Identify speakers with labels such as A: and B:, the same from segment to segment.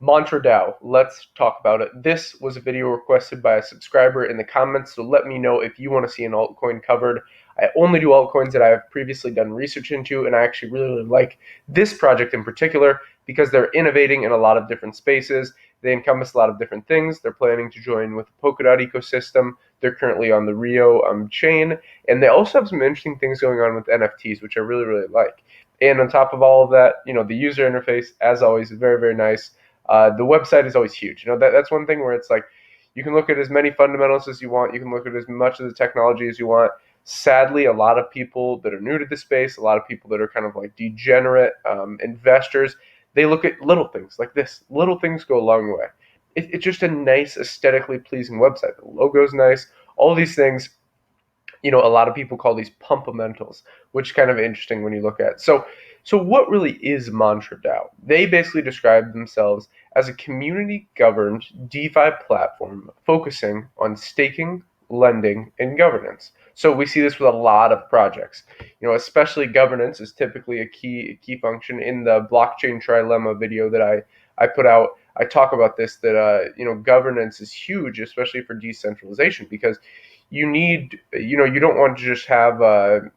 A: Mantra DAO, let's talk about it. This was a video requested by a subscriber in the comments, so let me know if you want to see an altcoin covered. I only do altcoins that I have previously done research into, and I actually really like this project in particular because they're innovating in a lot of different spaces. They encompass a lot of different things. They're planning to join with the Polkadot ecosystem. They're currently on the Rio chain, and they also have some interesting things going on with NFTs, which I really, really like. And on top of all of that, the user interface, as always, is very, very nice. The website is always huge. That's one thing where it's like you can look at as many fundamentals as you want. You can look at as much of the technology as you want. Sadly, a lot of people that are new to the space, a lot of people that are kind of like degenerate investors, they look at little things like this. Little things go a long way. It's just a nice, aesthetically pleasing website. The logo's nice. All these things, a lot of people call these pumpamentals, which is kind of interesting when you look at it. So what really is Mantra DAO? They basically describe themselves as a community-governed DeFi platform focusing on staking, lending, and governance. So we see this with a lot of projects. Especially governance is typically a key function. In the blockchain trilemma video that I put out, I talk about this, that governance is huge, especially for decentralization, because you don't want to just have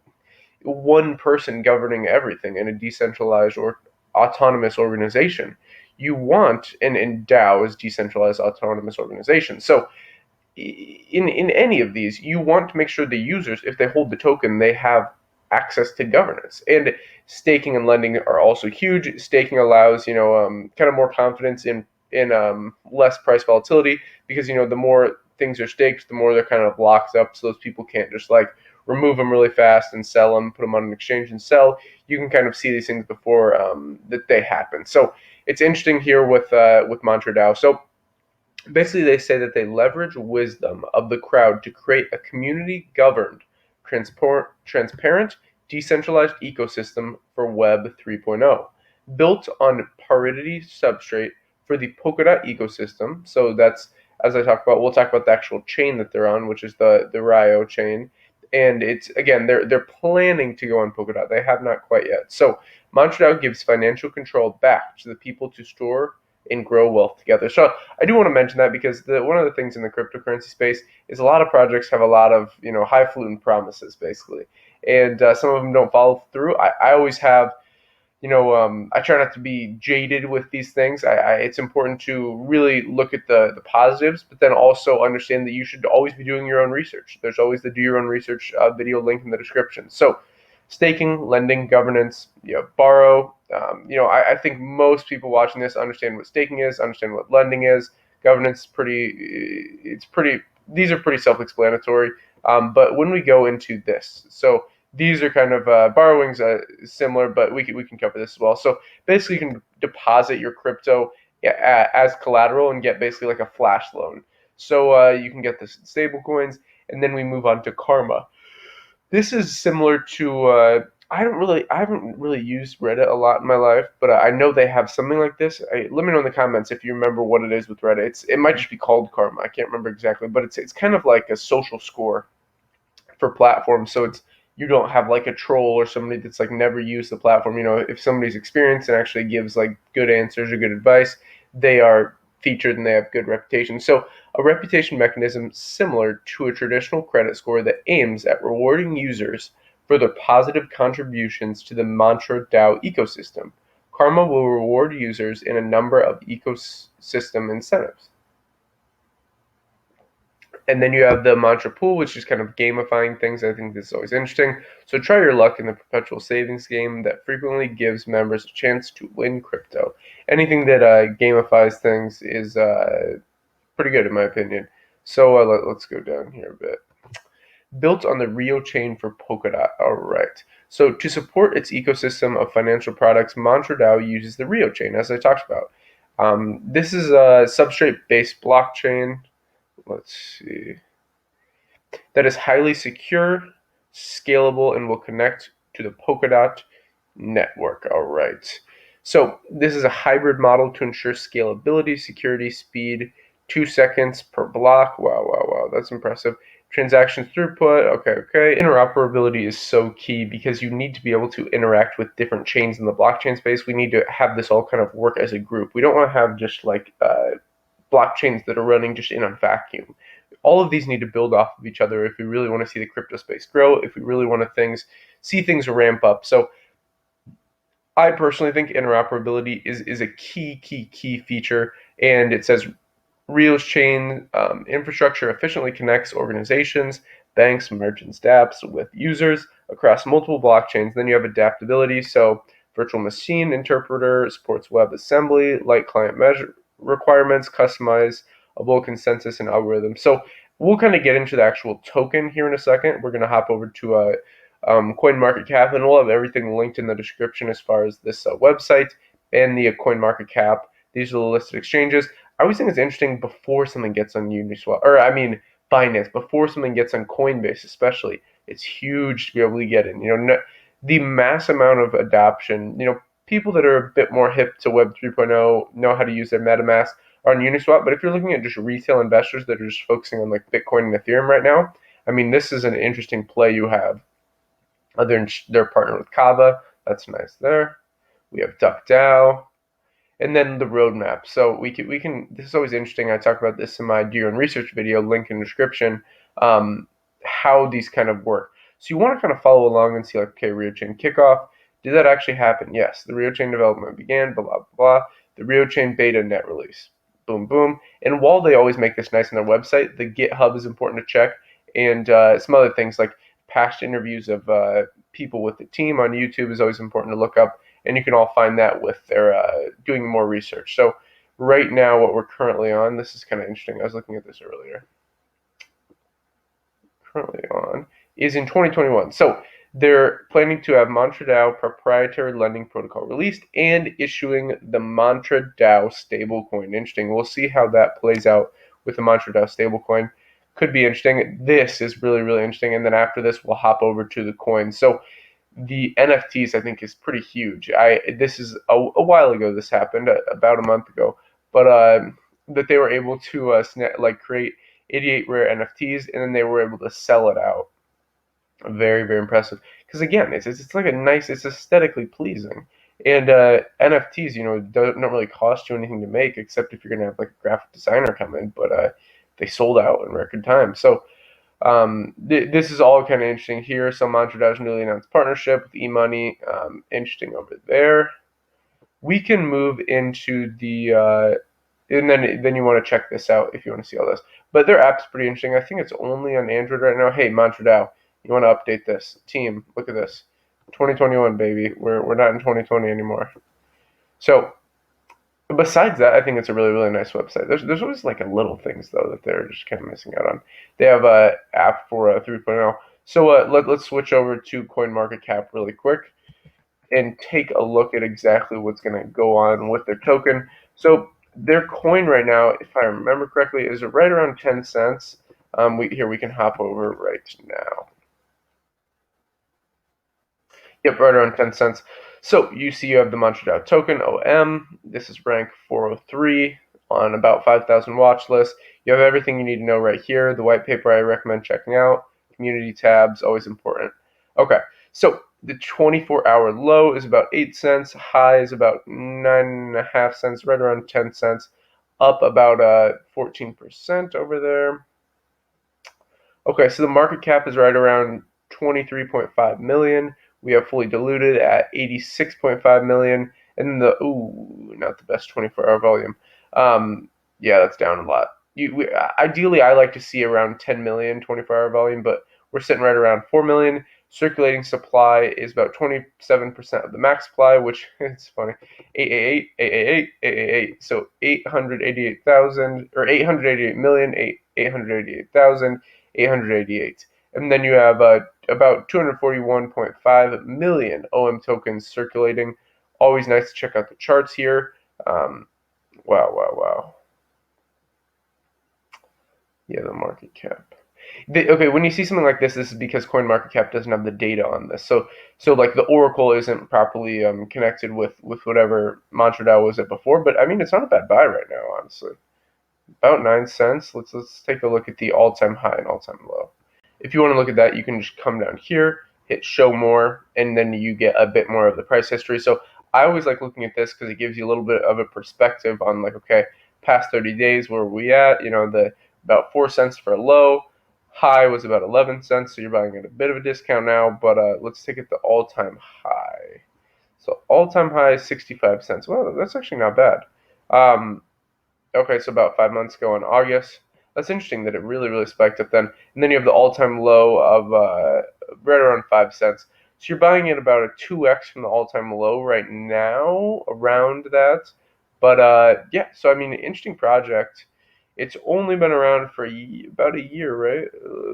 A: one person governing everything in a decentralized or autonomous organization. You want, and DAO is decentralized autonomous organization. So in any of these, you want to make sure the users, if they hold the token, they have access to governance. And staking and lending are also huge. Staking allows kind of more confidence in less price volatility, because the more things are staked, the more they're kind of locked up, so those people can't just like remove them really fast and sell them, put them on an exchange and sell. You can kind of see these things before that they happen. So it's interesting here with Mantra DAO. So basically, they say that they leverage wisdom of the crowd to create a community-governed, transparent, decentralized ecosystem for Web 3.0, built on Paridity substrate for the Polkadot ecosystem. So that's, as I talk about, we'll talk about the actual chain that they're on, which is the Rio chain. And it's, again, they're planning to go on Polkadot. They have not quite yet. So Mantra DAO gives financial control back to the people to store and grow wealth together. So I do want to mention that, because one of the things in the cryptocurrency space is a lot of projects have a lot of highfalutin promises, basically, and some of them don't follow through. I always have, I try not to be jaded with these things. It's important to really look at the positives, but then also understand that you should always be doing your own research. There's always the do your own research video link in the description. So staking, lending, governance, borrow. I think most people watching this understand what staking is, understand what lending is. Governance, these are pretty self-explanatory. But when we go into this, so these are kind of borrowings, similar, but we can cover this as well. So basically, you can deposit your crypto as collateral and get basically like a flash loan. So you can get the stable coins, and then we move on to Karma. This is similar to I haven't really used Reddit a lot in my life, but I know they have something like this. Let me know in the comments if you remember what it is with Reddit. It might just be called Karma. I can't remember exactly, but it's kind of like a social score for platforms. So you don't have like a troll or somebody that's like never used the platform. If somebody's experienced and actually gives like good answers or good advice, they are featured and they have good reputation. So a reputation mechanism similar to a traditional credit score that aims at rewarding users for their positive contributions to the Mantra DAO ecosystem. Karma will reward users in a number of ecosystem incentives. And then you have the Mantra Pool, which is kind of gamifying things. I think this is always interesting. So try your luck in the perpetual savings game that frequently gives members a chance to win crypto. Anything that gamifies things is pretty good in my opinion. So let's go down here a bit. Built on the Rio chain for Polkadot. All right. So to support its ecosystem of financial products, Mantra DAO uses the Rio chain, as I talked about. This is a substrate-based blockchain. Let's see. That is highly secure, scalable, and will connect to the Polkadot network. All right. So this is a hybrid model to ensure scalability, security, speed, 2 seconds per block. Wow, wow, wow. That's impressive. Transactions throughput, okay. Interoperability is so key because you need to be able to interact with different chains in the blockchain space. We need to have this all kind of work as a group. We don't want to have just like blockchains that are running just in a vacuum. All of these need to build off of each other if we really want to see the crypto space grow, if we really want to see things ramp up. So I personally think interoperability is a key feature, and it says Rio's chain infrastructure efficiently connects organizations, banks, merchants, dApps with users across multiple blockchains. Then you have adaptability, so virtual machine interpreter supports WebAssembly, light client measure requirements, customizable consensus and algorithms. So we'll kind of get into the actual token here in a second. We're going to hop over to CoinMarketCap, and we'll have everything linked in the description as far as this website and the CoinMarketCap. These are the listed exchanges. I always think it's interesting before something gets on Uniswap, or I mean Binance, before something gets on Coinbase, especially. It's huge to be able to get in. The mass amount of adoption. People that are a bit more hip to Web 3.0 know how to use their MetaMask are on Uniswap. But if you're looking at just retail investors that are just focusing on like Bitcoin and Ethereum right now, I mean, this is an interesting play you have. They're partnered with Kava. That's nice there. We have DuckDAO. And then the roadmap. So we can. This is always interesting. I talk about this in my Do Your Own Research video, link in the description. How these kind of work. So you want to kind of follow along and see like, okay, Rio Chain kickoff. Did that actually happen? Yes. The Rio Chain development began. Blah blah blah. The Rio Chain beta net release. Boom boom. And while they always make this nice on their website, the GitHub is important to check, and some other things like past interviews of people with the team on YouTube is always important to look up. And you can all find that with their doing more research. So right now, what we're currently on, this is kind of interesting. I was looking at this earlier. Currently on is in 2021. So they're planning to have Mantra DAO proprietary lending protocol released and issuing the Mantra DAO stablecoin. Interesting. We'll see how that plays out with the Mantra DAO stablecoin. Could be interesting. This is really interesting. And then after this, we'll hop over to the coins. So the NFTs I think is pretty huge. This is a while ago. This happened about a month ago, but that they were able to create 88 rare NFTs, and then they were able to sell it out. Very impressive. Because again, it's like a nice, it's aesthetically pleasing, and NFTs, don't really cost you anything to make except if you're gonna have like a graphic designer come in, but they sold out in record time. So this is all kind of interesting here. So Mantra DAO's newly announced partnership with eMoney, interesting over there. We can move into the, and then you want to check this out if you want to see all this. But their app's pretty interesting. I think it's only on Android right now. Hey, Mantra DAO, you want to update this team? Look at this, 2021 baby. We're not in 2020 anymore. So besides that, I think it's a really nice website. There's always like a little things though that they're just kind of missing out on. They have a app for 3.0. So let's switch over to CoinMarketCap really quick and take a look at exactly what's going to go on with their token. So their coin right now, if I remember correctly, is right around 10 cents. We can hop over right now. Yep, right around 10 cents. So you see you have the Mantra DAO token, OM. This is rank 403 on about 5,000 watch list. You have everything you need to know right here. The white paper I recommend checking out. Community tabs, always important. Okay, so the 24-hour low is about 8 cents. High is about 9.5 cents, right around 10 cents. Up about 14% over there. Okay, so the market cap is right around 23.5 million. We have fully diluted at 86.5 million, and then not the best 24-hour volume. Yeah, that's down a lot. Ideally, I like to see around 10 million 24-hour volume, but we're sitting right around 4 million. Circulating supply is about 27% of the max supply, which it's funny, 888. So 888,000 or 888,888,888. And then you have about 241.5 million OM tokens circulating. Always nice to check out the charts here. Wow. Yeah, the market cap. Okay, when you see something like this is because CoinMarketCap doesn't have the data on this. So like the Oracle isn't properly connected with whatever Mantra DAO was at before. But I mean, it's not a bad buy right now, honestly. About 9 cents. Let's take a look at the all-time high and all-time low. If you want to look at that, you can just come down here, hit show more, and then you get a bit more of the price history. So I always like looking at this because it gives you a little bit of a perspective on like, okay, past 30 days, where are we at? You know, the about 4 cents for a low, high was about 11 cents, so you're buying at a bit of a discount now, but let's take it to all-time high. So all-time high is 65 cents. Well, that's actually not bad. Um, Okay, so about 5 months ago in August. That's interesting that it really spiked up then. And then you have the all-time low of right around 5 cents. So you're buying at about a 2x from the all-time low right now, around that. But yeah, so I mean, interesting project. It's only been around for about a year, right?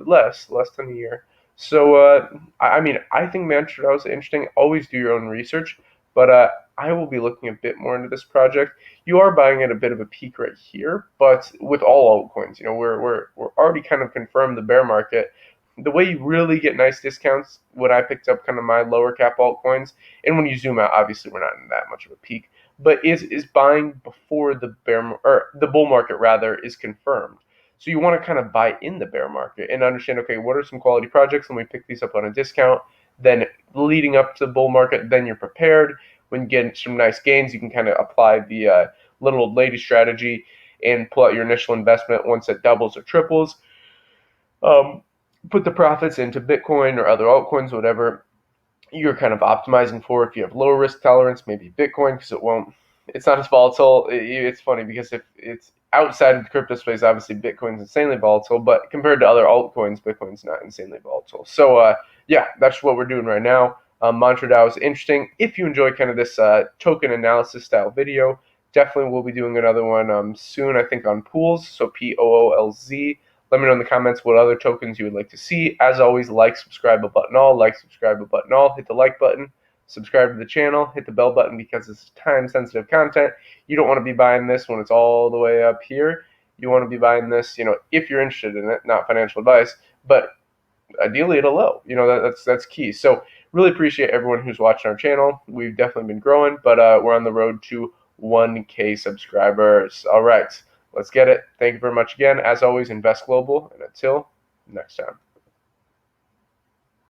A: Less than a year. So I mean, I think Mantra DAO is interesting. Always do your own research, but I will be looking a bit more into this project. You are buying at a bit of a peak right here, but with all altcoins, you know, we're already kind of confirmed the bear market. The way you really get nice discounts when I picked up kind of my lower cap altcoins, and when you zoom out, obviously we're not in that much of a peak, but is buying before the or the bull market rather is confirmed. So you want to kind of buy in the bear market and understand, okay, what are some quality projects? Let me pick these up on a discount. Then leading up to the bull market, then you're prepared. When you get some nice gains, you can kind of apply the little old lady strategy and pull out your initial investment once it doubles or triples. Um, Put the profits into Bitcoin or other altcoins, whatever you're kind of optimizing for. If you have lower risk tolerance, maybe Bitcoin, because it's not as volatile. It's funny because if it's outside of the crypto space, obviously Bitcoin's insanely volatile, but compared to other altcoins, Bitcoin's not insanely volatile. So yeah, that's what we're doing right now. Mantra DAO is interesting. If you enjoy kind of this token analysis style video, definitely we'll be doing another one soon, I think, on pools. So POOLZ. Let me know in the comments what other tokens you would like to see. As always, like, subscribe, a button all. Like, subscribe, a button all. Hit the like button. Subscribe to the channel. Hit the bell button because it's time-sensitive content. You don't want to be buying this when it's all the way up here. You want to be buying this, you know, if you're interested in it. Not financial advice, but ideally at a low. You know, that's key. So really appreciate everyone who's watching our channel. We've definitely been growing, but we're on the road to 1K subscribers. All right, let's get it. Thank you very much again. As always, invest global, and until next time.